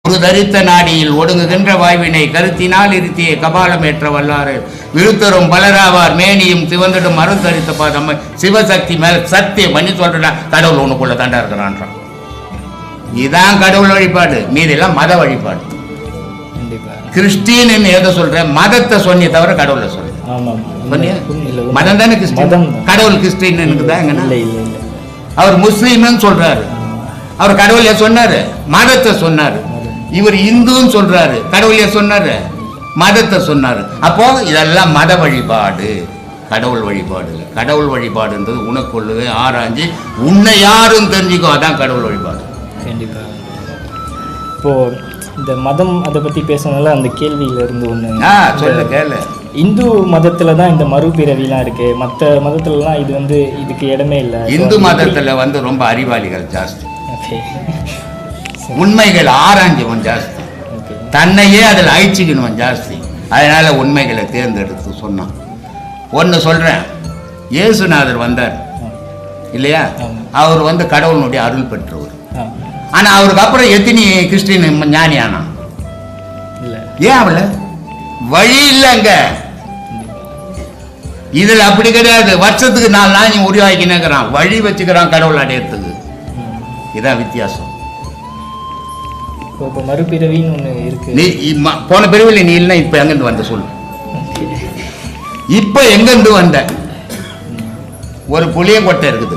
ஒரு தரித்த நாடியில் ஒடுங்குகின்ற வாய்வினை கருத்தினால் இருத்திய கபாலமேற்ற வல்லாறு விருத்தரும் பலராவார் மேனியும் சிவந்திடும் மருந்தரித்த பாதம் சிவசக்தி மேல சத்தியம் பண்ணி சொல்றா கடவுள் உனக்குள்ள தாண்டா இருக்கிறான்றான். இதான் கடவுள் வழிபாடு, மீதெல்லாம் மத வழிபாடு. கிறிஸ்டின் எதை சொல்ற? மதத்தை சொன்னிய தவிர கடவுளை சொல்ற. மதம் தானே கிறிஸ்டின், கடவுள் கிறிஸ்டின் தான். அவர் முஸ்லீம் சொல்றாரு, அவர் கடவுளே சொன்னாரு, மதத்தை சொன்னாரு. இவர் இந்துன்னு சொல்றாரு, கடவுளே சொன்னாரு, மதத்தை சொன்னாரு. அப்போ இதெல்லாம் மத வழிபாடு, கடவுள் வழிபாடு இல்லை. கடவுள் வழிபாடுன்றது உனக்குள்ளவே ஆராய்ஞ்சு உன்னை யாரும் தெரிஞ்சுக்கோ, அதான் கடவுள் வழிபாடு. கண்டிப்பா. இப்போ இந்த மதம் அதை பத்தி பேசுனதுல அந்த கேள்வியில இருந்து ஒண்ணு சொல்ல கேளு. இந்து மதத்துல தான் இந்த மறுபிறவிலாம் இருக்கு, மற்ற மதத்துலலாம் இது வந்து இதுக்கு இடமே இல்லை. இந்து மதத்துல வந்து ரொம்ப அறிவாளிகள் ஜாஸ்தி, உண்மைகள் ஆராய்ஞ்சவன் ஜாஸ்தி, தன்னையே அதில் அழிச்சுக்கணும் ஜாஸ்தி. அதனால உண்மைகளை தேர்ந்தெடுத்து சொன்னான். ஒன்று சொல்றேன், இயேசுநாதர் வந்தார் இல்லையா, அவர் வந்து கடவுளுடைய அருள் பெற்றவர். ஆனா அவருக்கு அப்புறம் எத்தனை கிறிஸ்டின் ஞானி ஆனா? ஏன் அவள வழி இல்லைங்க. இதுல அப்படி கிடையாது. வருஷத்துக்கு 4 நாள் உருவாக்கினேங்கிறான், வழி வச்சுக்கிறான் கடவுள் அடையறதுக்கு. இதான் வித்தியாசம். மறுபிறவின்னு ஒண்ணு இருக்கு. நீ போன பிறவில நீ இல்லை, இப்ப எங்கிருந்து வந்த சொல்லு. இப்ப எங்கிருந்து வந்த? ஒரு புளியங்கொட்டை இருக்குது,